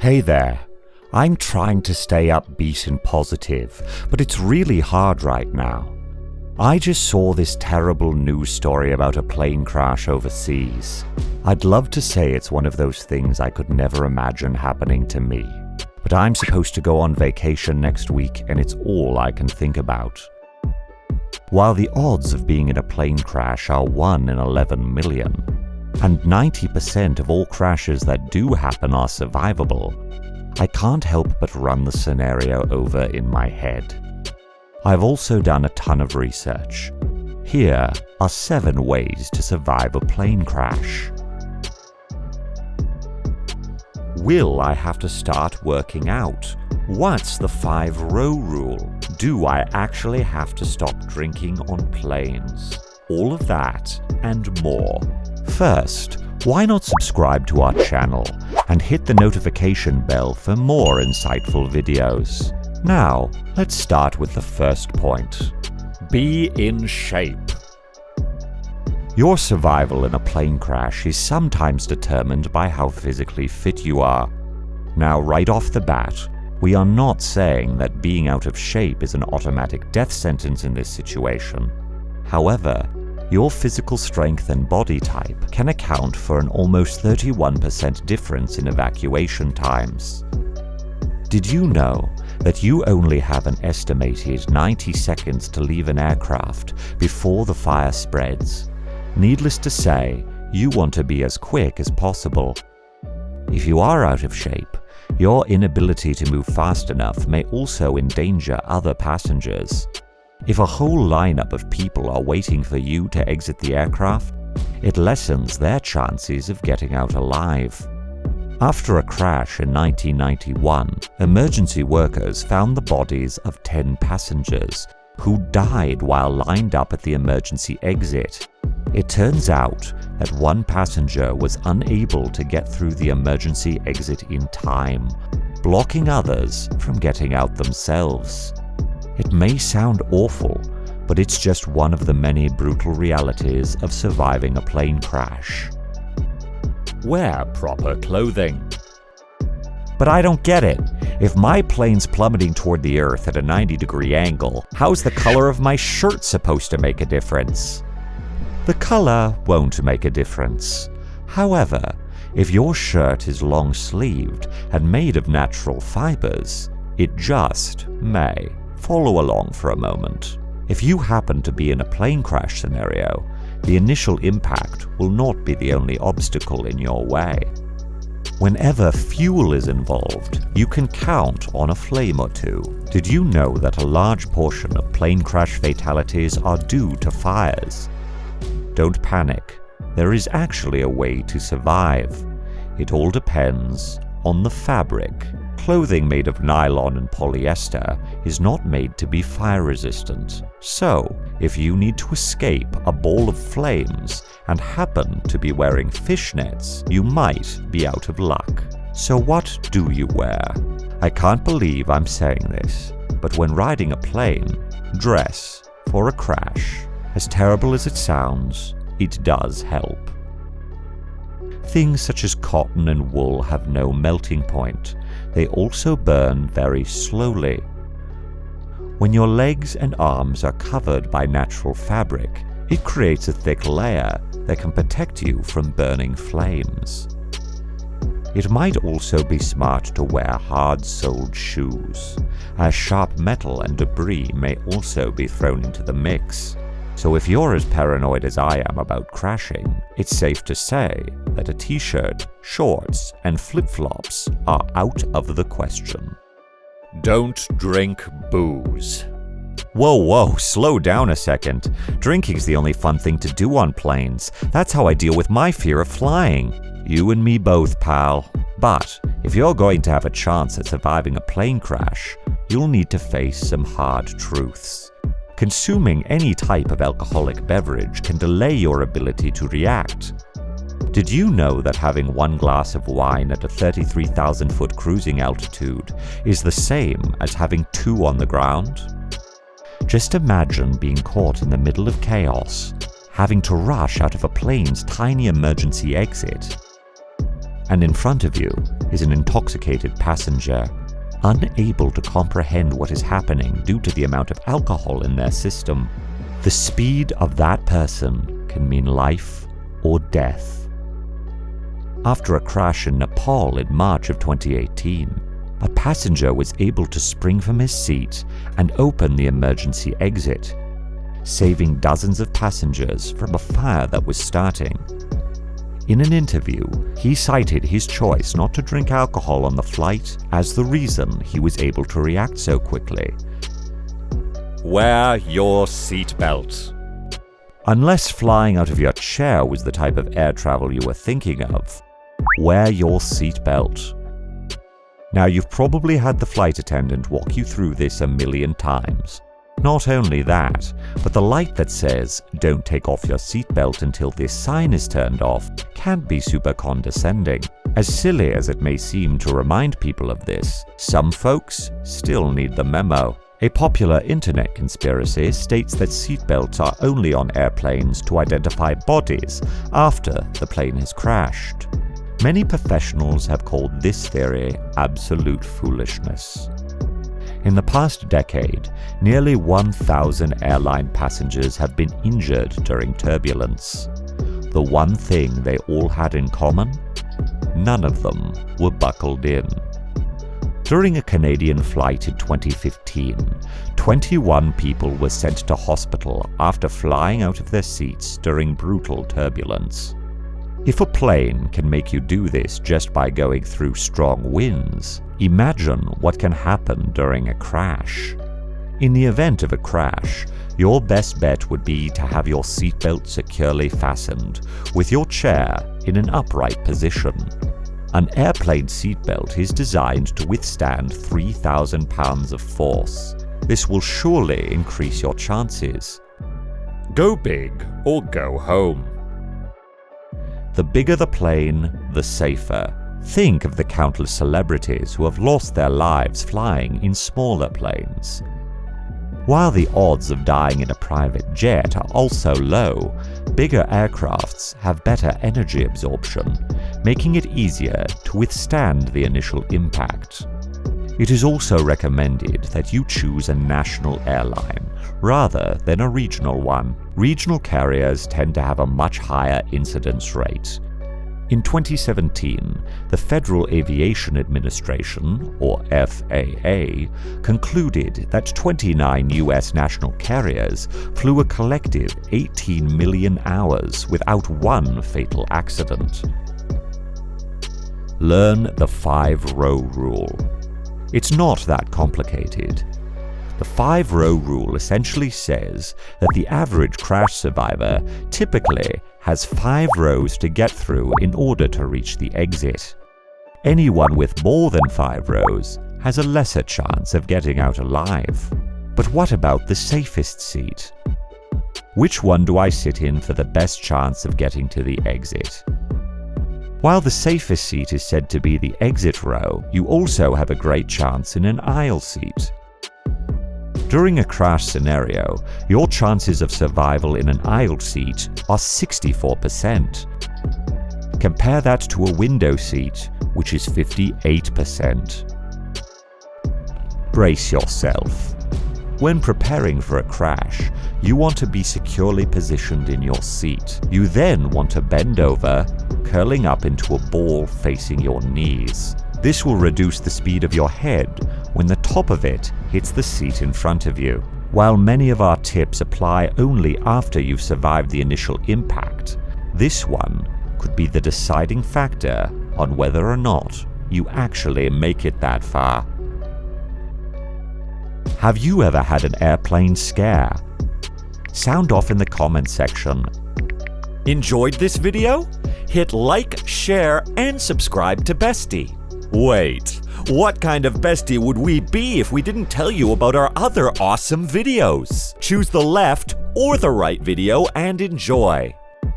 Hey there. I'm trying to stay upbeat and positive, but it's really hard right now. I just saw this terrible news story about a plane crash overseas. I'd love to say it's one of those things I could never imagine happening to me, but I'm supposed to go on vacation next week and it's all I can think about. While the odds of being in a plane crash are 1 in 11 million, and 90% of all crashes that do happen are survivable, I can't help but run the scenario over in my head. I've also done a ton of research. Here are 7 ways to survive a plane crash. Will I have to start working out? What's the 5-row rule? Do I actually have to stop drinking on planes? All of that and more. First, why not subscribe to our channel and hit the notification bell for more insightful videos? Now, let's start with the first point. Be in shape. Your survival in a plane crash is sometimes determined by how physically fit you are. Now, right off the bat, we are not saying that being out of shape is an automatic death sentence in this situation. However, your physical strength and body type can account for an almost 31% difference in evacuation times. Did you know that you only have an estimated 90 seconds to leave an aircraft before the fire spreads? Needless to say, you want to be as quick as possible. If you are out of shape, your inability to move fast enough may also endanger other passengers. If a whole lineup of people are waiting for you to exit the aircraft, it lessens their chances of getting out alive. After a crash in 1991, emergency workers found the bodies of 10 passengers who died while lined up at the emergency exit. It turns out that one passenger was unable to get through the emergency exit in time, blocking others from getting out themselves. It may sound awful, but it's just one of the many brutal realities of surviving a plane crash. Wear proper clothing. But I don't get it. If my plane's plummeting toward the earth at a 90-degree angle, how's the color of my shirt supposed to make a difference? The color won't make a difference. However, if your shirt is long-sleeved and made of natural fibers, it just may. Follow along for a moment. If you happen to be in a plane crash scenario, the initial impact will not be the only obstacle in your way. Whenever fuel is involved, you can count on a flame or two. Did you know that a large portion of plane crash fatalities are due to fires? Don't panic. There is actually a way to survive. It all depends on the fabric. Clothing made of nylon and polyester is not made to be fire resistant. So, if you need to escape a ball of flames and happen to be wearing fishnets, you might be out of luck. So what do you wear? I can't believe I'm saying this, but when riding a plane, dress for a crash. As terrible as it sounds, it does help. Things such as cotton and wool have no melting point. They also burn very slowly. When your legs and arms are covered by natural fabric, it creates a thick layer that can protect you from burning flames. It might also be smart to wear hard-soled shoes, as sharp metal and debris may also be thrown into the mix. So if you're as paranoid as I am about crashing, it's safe to say that a t-shirt, shorts, and flip-flops are out of the question. Don't drink booze. Whoa, slow down a second. Drinking's the only fun thing to do on planes. That's how I deal with my fear of flying. You and me both, pal. But if you're going to have a chance at surviving a plane crash, you'll need to face some hard truths. Consuming any type of alcoholic beverage can delay your ability to react. Did you know that having 1 glass of wine at a 33,000-foot cruising altitude is the same as having 2 on the ground? Just imagine being caught in the middle of chaos, having to rush out of a plane's tiny emergency exit. And in front of you, is an intoxicated passenger, unable to comprehend what is happening due to the amount of alcohol in their system. The speed of that person can mean life or death. After a crash in Nepal in March of 2018, a passenger was able to spring from his seat and open the emergency exit, saving dozens of passengers from a fire that was starting. In an interview, he cited his choice not to drink alcohol on the flight as the reason he was able to react so quickly. Wear your seatbelt. Unless flying out of your chair was the type of air travel you were thinking of, wear your seatbelt. Now, you've probably had the flight attendant walk you through this a million times. Not only that, but the light that says, "Don't take off your seatbelt until this sign is turned off," can be super condescending. As silly as it may seem to remind people of this, some folks still need the memo. A popular internet conspiracy states that seatbelts are only on airplanes to identify bodies after the plane has crashed. Many professionals have called this theory absolute foolishness. In the past decade, nearly 1,000 airline passengers have been injured during turbulence. The one thing they all had in common? None of them were buckled in. During a Canadian flight in 2015, 21 people were sent to hospital after flying out of their seats during brutal turbulence. If a plane can make you do this just by going through strong winds, imagine what can happen during a crash. In the event of a crash, your best bet would be to have your seatbelt securely fastened, with your chair in an upright position. An airplane seatbelt is designed to withstand 3,000 pounds of force. This will surely increase your chances. Go big or go home. The bigger the plane, the safer. Think of the countless celebrities who have lost their lives flying in smaller planes. While the odds of dying in a private jet are also low, bigger aircrafts have better energy absorption, making it easier to withstand the initial impact. It is also recommended that you choose a national airline rather than a regional one. Regional carriers tend to have a much higher incidence rate. In 2017, the Federal Aviation Administration, or FAA, concluded that 29 US national carriers flew a collective 18 million hours without one fatal accident. Learn the 5-row rule. It's not that complicated. The 5-row rule essentially says that the average crash survivor typically has 5 rows to get through in order to reach the exit. Anyone with more than 5 rows has a lesser chance of getting out alive. But what about the safest seat? Which one do I sit in for the best chance of getting to the exit? While the safest seat is said to be the exit row, you also have a great chance in an aisle seat. During a crash scenario, your chances of survival in an aisle seat are 64%. Compare that to a window seat, which is 58%. Brace yourself. When preparing for a crash, you want to be securely positioned in your seat. You then want to bend over, curling up into a ball facing your knees. This will reduce the speed of your head when the top of it hits the seat in front of you. While many of our tips apply only after you've survived the initial impact, this one could be the deciding factor on whether or not you actually make it that far. Have you ever had an airplane scare? Sound off in the comment section. Enjoyed this video? Hit like, share, and subscribe to Bestie. Wait, what kind of bestie would we be if we didn't tell you about our other awesome videos? Choose the left or the right video and enjoy.